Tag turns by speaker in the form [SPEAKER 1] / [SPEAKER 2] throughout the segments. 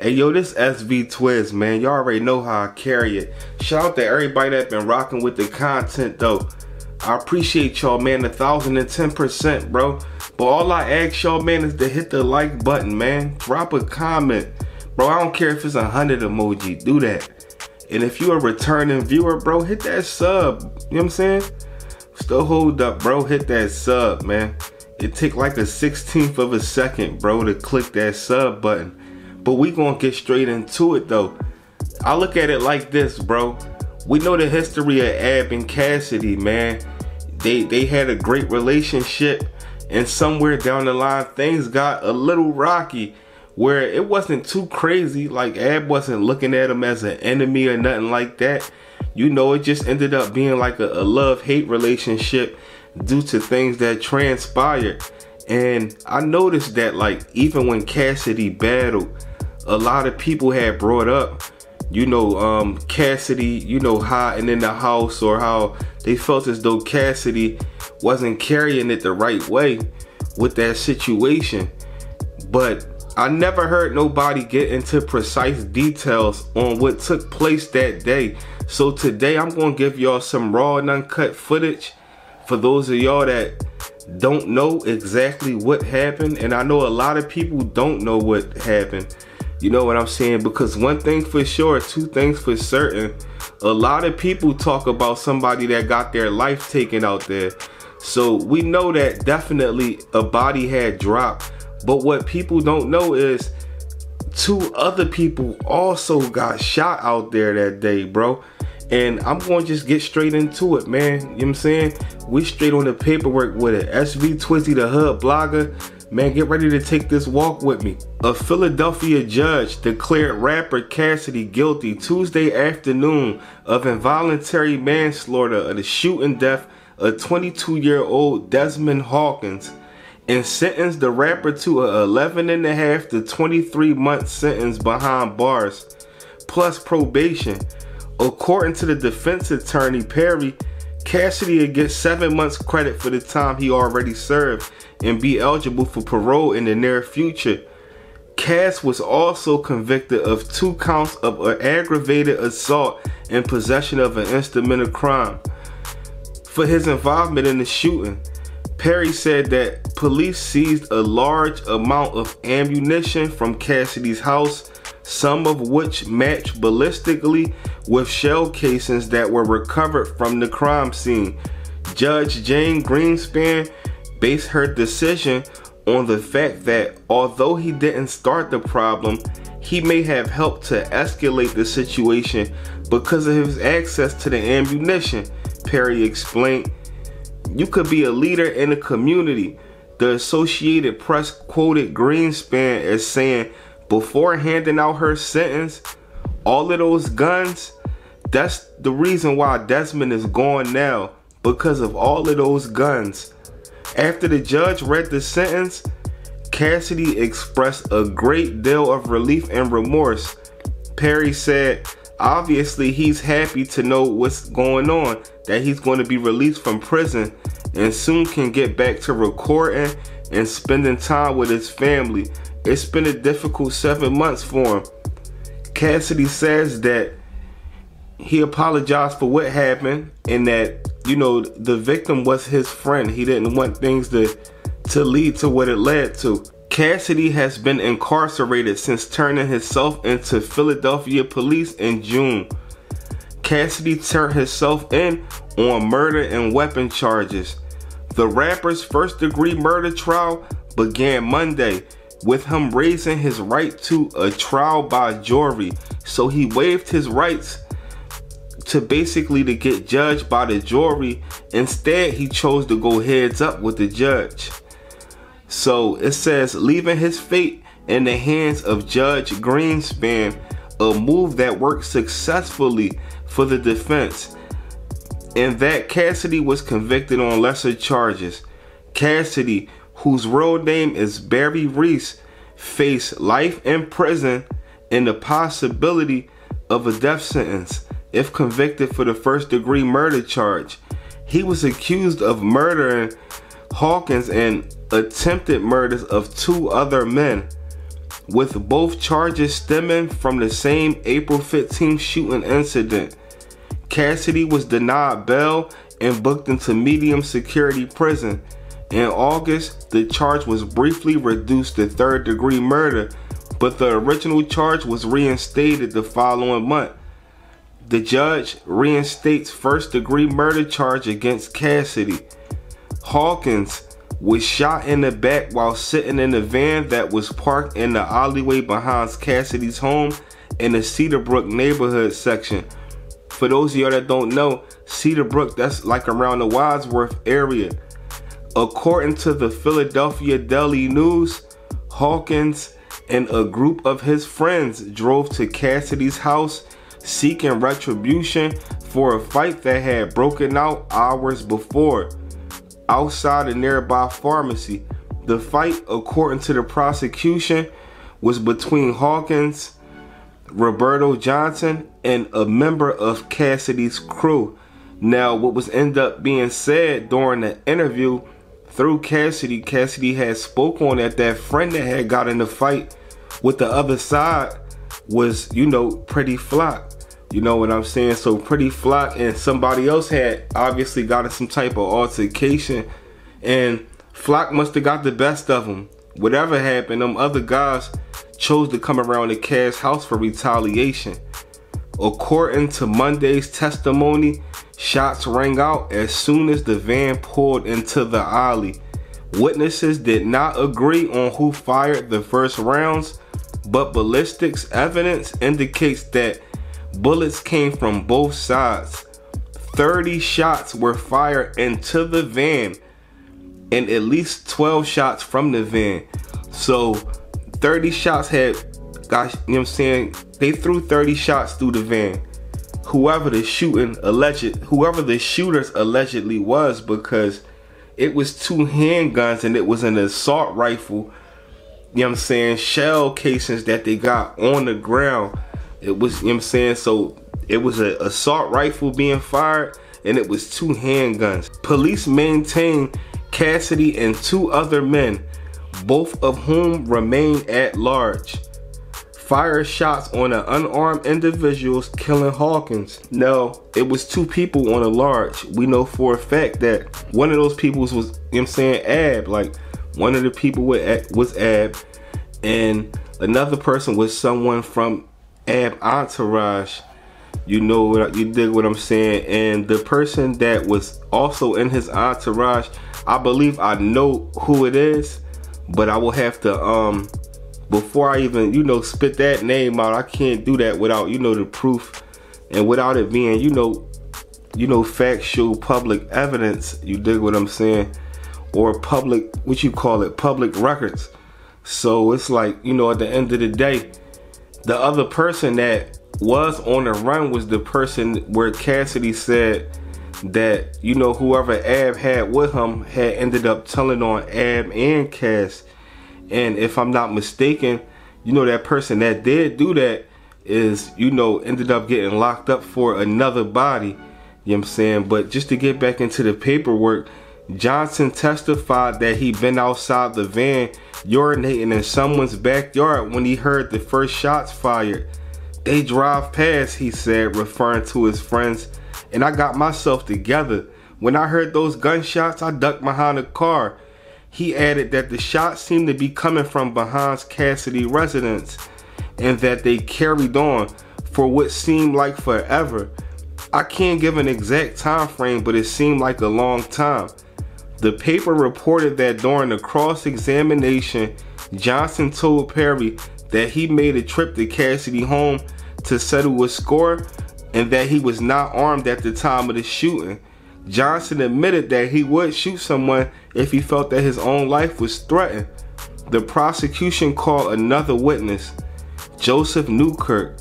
[SPEAKER 1] Hey yo, this SV Twiz, man. Y'all already know how I carry it. Shout out to everybody that been rocking with the content though. I appreciate y'all, man, 1010%, bro. But all I ask y'all, man, is to hit the like button, man. Drop a comment. Bro, I don't care if it's 100 emoji, do that. And if you a returning viewer, bro, hit that sub. You know what I'm saying? Still hold up, bro. Hit that sub, man. It take like a 16th of a second, bro, to click that sub button. But we gonna get straight into it though. I look at it like this, bro. We know the history of Ab and Cassidy, man. They had a great relationship, and somewhere down the line things got a little rocky where it wasn't too crazy. Like Ab wasn't looking at him as an enemy or nothing like that. You know, it just ended up being like a love-hate relationship due to things that transpired. And I noticed that, like, even when Cassidy battled, a lot of people had brought up, you know, Cassidy, you know, hiding in the house, or how they felt as though Cassidy wasn't carrying it the right way with that situation. But I never heard nobody get into precise details on what took place that day. So today I'm gonna give y'all some raw and uncut footage for those of y'all that don't know exactly what happened. And I know a lot of people don't know what happened. You know what I'm saying? Because one thing for sure, two things for certain. A lot of people talk about somebody that got their life taken out there. So we know that definitely a body had dropped. But what people don't know is 2 other people also got shot out there that day, bro. And I'm going to just get straight into it, man. You know what I'm saying? We straight on the paperwork with it. SV Twizzy, the hood blogger. Man, get ready to take this walk with me. A Philadelphia judge declared rapper Cassidy guilty Tuesday afternoon of involuntary manslaughter of the shooting death of 22-year-old Desmond Hawkins, and sentenced the rapper to a 11.5 to 23-month sentence behind bars, plus probation. According to the defense attorney Perry, Cassidy would get 7 months credit for the time he already served and be eligible for parole in the near future. Cass was also convicted of 2 counts of aggravated assault and possession of an instrument of crime for his involvement in the shooting. Perry said that police seized a large amount of ammunition from Cassidy's house, some of which matched ballistically with shell casings that were recovered from the crime scene. Judge Jane Greenspan based her decision on the fact that although he didn't start the problem, he may have helped to escalate the situation because of his access to the ammunition, Perry explained. You could be a leader in the community. The Associated Press quoted Greenspan as saying, before handing out her sentence, all of those guns, that's the reason why Desmond is gone now, because of all of those guns. After the judge read the sentence, Cassidy expressed a great deal of relief and remorse. Perry said, obviously he's happy to know what's going on, that he's going to be released from prison and soon can get back to recording and spending time with his family. It's been a difficult 7 months for him. Cassidy says that he apologized for what happened and that, you know, the victim was his friend. He didn't want things to lead to what it led to. Cassidy has been incarcerated since turning himself into Philadelphia police in June. Cassidy turned himself in on murder and weapon charges. The rapper's first-degree murder trial began Monday with him raising his right to a trial by jury. So he waived his rights to basically to get judged by the jury. Instead, he chose to go heads up with the judge. So it says, leaving his fate in the hands of Judge Greenspan, a move that worked successfully for the defense, and that Cassidy was convicted on lesser charges. Cassidy, whose real name is Barry Reese, faced life in prison and the possibility of a death sentence if convicted for the first-degree murder charge. He was accused of murdering Hawkins and attempted murders of 2 other men. with both charges stemming from the same April 15th shooting incident. Cassidy was denied bail and booked into medium security prison. In August, the charge was briefly reduced to third-degree murder, but the original charge was reinstated the following month. The judge reinstates first-degree murder charge against Cassidy. Hawkins was shot in the back while sitting in a van that was parked in the alleyway behind Cassidy's home in the Cedarbrook neighborhood section. For those of y'all that don't know, Cedarbrook, that's like around the Wadsworth area. According to the Philadelphia Daily News, Hawkins and a group of his friends drove to Cassidy's house seeking retribution for a fight that had broken out hours before outside a nearby pharmacy. The fight, according to the prosecution, was between Hawkins, Roberto Johnson, and a member of Cassidy's crew. Now, what was ended up being said during the interview through Cassidy had spoke on that friend that had got in the fight with the other side was, Pretty Flock. You know what I'm saying? So Pretty Flock and somebody else had obviously got in some type of altercation, and Flock must have got the best of them. Whatever happened, them other guys chose to come around the Cass house for retaliation. According to Monday's testimony, shots rang out as soon as the van pulled into the alley. Witnesses did not agree on who fired the first rounds, but ballistics evidence indicates that bullets came from both sides. 30 shots were fired into the van and at least 12 shots from the van. So 30 shots had, gosh, you know what I'm saying? They threw 30 shots through the van. Whoever the shooters allegedly was, because it was 2 handguns and it was an assault rifle, you know what I'm saying, shell casings that they got on the ground. It was, you know what I'm saying, so it was an assault rifle being fired and it was 2 handguns. Police maintain Cassidy and 2 other men, both of whom remain at large, fired shots on an unarmed individuals, killing Hawkins. Now, it was 2 people on a large. We know for a fact that one of those people was, you know what I'm saying, Ab. Like, one of the people was Ab, and another person was someone from Ab entourage. You dig what I'm saying? And the person that was also in his entourage, I believe I know who it is, but I will have to, before I even, spit that name out, I can't do that without, the proof and without it being, factual public evidence. You dig what I'm saying? Or public, public records. So it's like, at the end of the day, the other person that was on the run was the person where Cassidy said that, whoever Ab had with him had ended up telling on Ab and Cass. And if I'm not mistaken, that person that did do that is, ended up getting locked up for another body. You know what I'm saying? But just to get back into the paperwork, Johnson testified that he'd been outside the van urinating in someone's backyard when he heard the first shots fired. They drive past, he said, referring to his friends, and I got myself together. When I heard those gunshots, I ducked behind a car. He added that the shots seemed to be coming from behind Cassidy residence and that they carried on for what seemed like forever. I can't give an exact time frame, but it seemed like a long time. The paper reported that during the cross-examination, Johnson told Perry that he made a trip to Cassidy home to settle a score and that he was not armed at the time of the shooting. Johnson admitted that he would shoot someone if he felt that his own life was threatened. The prosecution called another witness, Joseph Newkirk,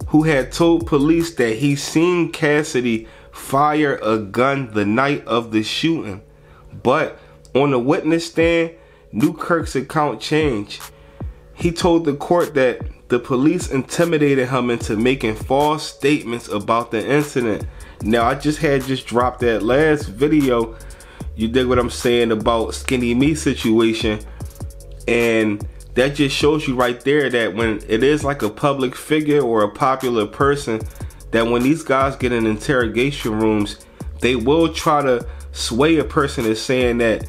[SPEAKER 1] who had told police that he seen Cassidy fire a gun the night of the shooting. But on the witness stand, Newkirk's account changed. He told the court that the police intimidated him into making false statements about the incident. Now, I just dropped that last video, you dig what I'm saying, about Skinny Me situation, and that just shows you right there that when it is like a public figure or a popular person, that when these guys get in interrogation rooms, they will try to sway a person as saying that,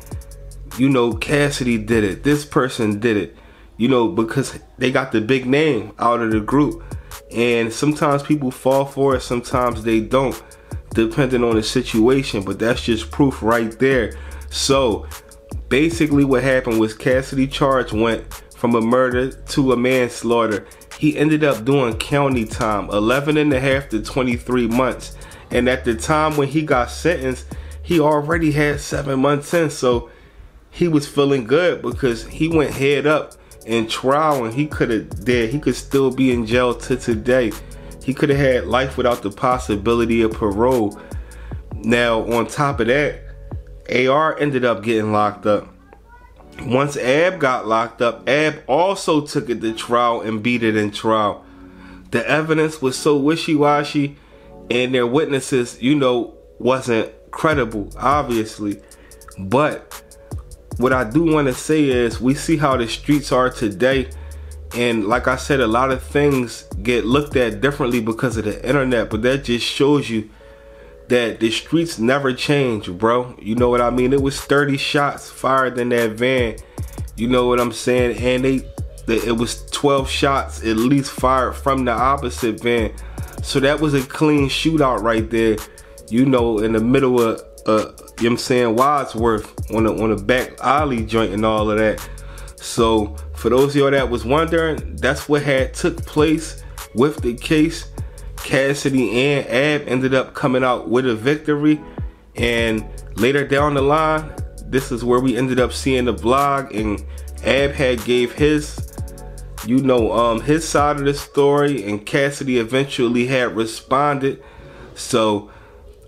[SPEAKER 1] you know, Cassidy did it, this person did it, you know, because they got the big name out of the group. And sometimes people fall for it, sometimes they don't, depending on the situation. But that's just proof right there. So basically what happened was Cassidy charge went from a murder to a manslaughter. He ended up doing county time, 11.5 to 23 months. And at the time when he got sentenced, he already had 7 months in. So he was feeling good because he went head up in trial, and he could still be in jail to today. He could have had life without the possibility of parole. Now, on top of that, AR ended up getting locked up. Once Ab got locked up, Ab also took it to trial and beat it in trial. The evidence was so wishy-washy, and their witnesses, you know, wasn't credible, obviously. But what I do want to say is, we see how the streets are today, and like I said, a lot of things get looked at differently because of the internet, but that just shows you that the streets never change, bro. You know what I mean? It was 30 shots fired in that van, you know what I'm saying? And it was 12 shots at least fired from the opposite van. So that was a clean shootout right there, you know, in the middle of you know what I'm saying, Wadsworth, on the back alley joint and all of that. So for those of y'all that was wondering, that's what had took place with the case. Cassidy and Ab ended up coming out with a victory, and later down the line, this is where we ended up seeing the vlog, and Ab had gave his, you know, his side of the story, and Cassidy eventually had responded. So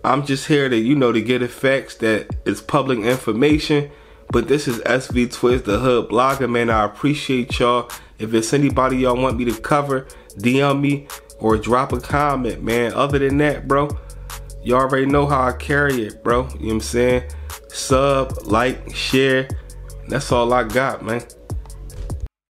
[SPEAKER 1] I'm just here to, you know, to get the facts that it's public information. But this is SV Twiz, the Hood Blogger, man. I appreciate y'all. If it's anybody y'all want me to cover, DM me or drop a comment, man. Other than that, bro, you already know how I carry it, bro. You know what I'm saying? Sub, like, share. That's all I got, man.